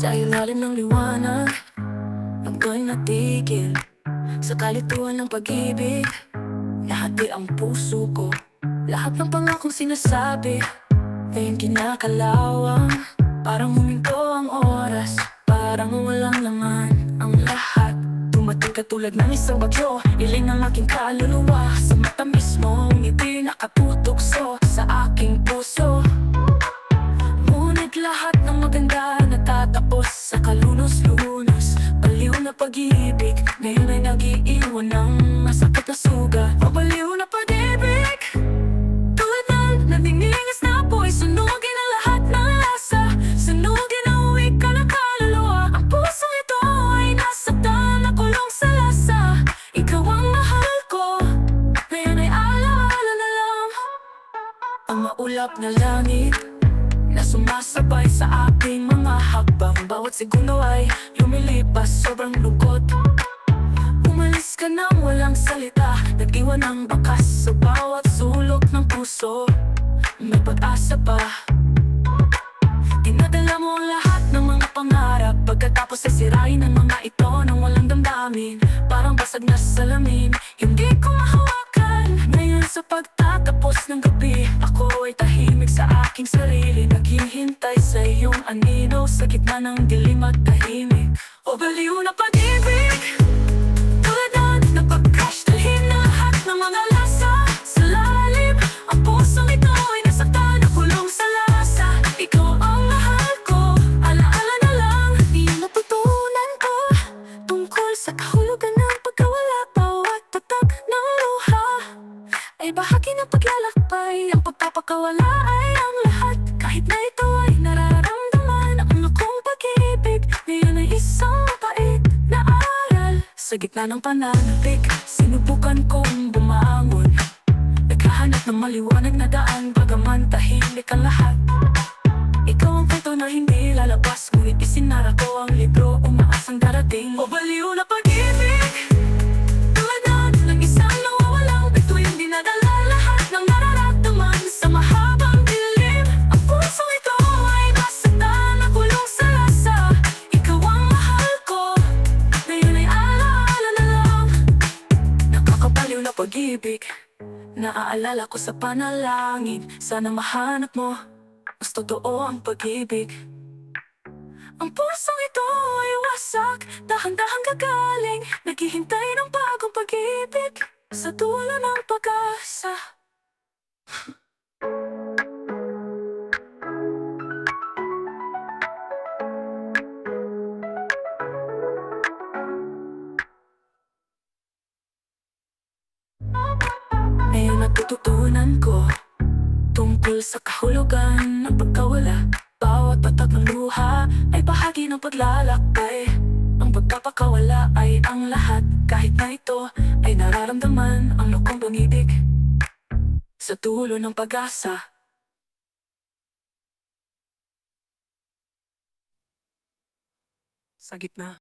Sa ilalim ng liwanag, ako'y natigil sa kalituan ng pag-ibig. Nahati ang puso ko, lahat ng pangakong sinasabi ngayong kinakalawang. Parang huminto ang oras, parang walang laman ang lahat. Dumating ka tulad ng isang bagyo, iling ang aking kaluluwa. Sa matamis mong ngiti nakatutokso sa aking puso. Ngunit lahat ng maganda natatapos sa kalunos-lunos. Baliw na pag-ibig, ngayon ay nag-iiwan ng masakit na sugat. Pabaliw na pag-ibig, tulad ng nagningigas na apoy. Sunugin ang lahat ng lasa, sunugin ang wika ng kaluluwa. Ang pusong ito ay nasaktan, nakulong sa lasa. Ikaw ang mahal ko, ngayon ay alaala na lang. Ang maulap na langit na sumasabay sa aking mga hakbang. Bawat segundo ay lumilipas, sobrang lungkot. Umalis ka nang walang salita, nag-iwan ng bakas sa bawat sulok ng puso. May pag-asa pa, dinadala mo ang lahat ng mga pangarap. Pagkatapos ay sirain ang mga ito ng walang damdamin. Parang basag na salamin, hindi ko mahawakan. Ngayon sa pagtatapos ng gabi, ako ay tahimik sa aking sarili, naghihintay sa iyong anino sa gitna ng dilim at tahimik. O baliw na pag-ibig, tulad na napag-crash, dalhin na lahat ng mga lasa sa lalim. Ang pusong ito ay nasaktan, nakulong sa lasa. Ikaw ang mahal ko, alaala na lang. Di natutunan ko tungkol sa kahulugan ng pagkawala. Bawat tatak ng luha ay bahagi ng paglalakbay. Ang pagpapakawala ay ang lahat, kahit na ito ay nararamdaman. Ang akong pag-ibig ngayon ay isang mapait na aral. Sa gitna ng pananabik, sinubukan kong bumangon, naghahanap ng maliwanag na daan. Bagaman tahimik ang lahat, ikaw ang kwento na hindi lalabas. Ngunit isinara ko ang libro, umaasang darating. O baliw na pag-ibig, tulad na ng isang nawawalang bituin, dinadala lahat ng nararamdaman sa mahabang dilim. Ang pusong ito ay nasaktan, nakulong sa lasa. Ikaw ang mahal ko, ngayon ay alaala na lang. Nakakabaliw na pag-ibig, naaalala ko sa panalangin. Sana mahanap mo, mas totoo ang pag-ibig. Ang pusong ito ay wasak, dahan-dahang gagaling, naghihintay ng bagong pag-ibig sa dulo ng pag-asa. Ngayon natututunan ko tungkol sa kahulugan ng pagkawala. Bawat patak ng luha ay bahagi ng paglalakbay. Ang pagpapakawala ay ang lahat, kahit na ito ay nararamdaman. Ang lukong pag-ibig sa dulo ng pag-asa. Sa gitna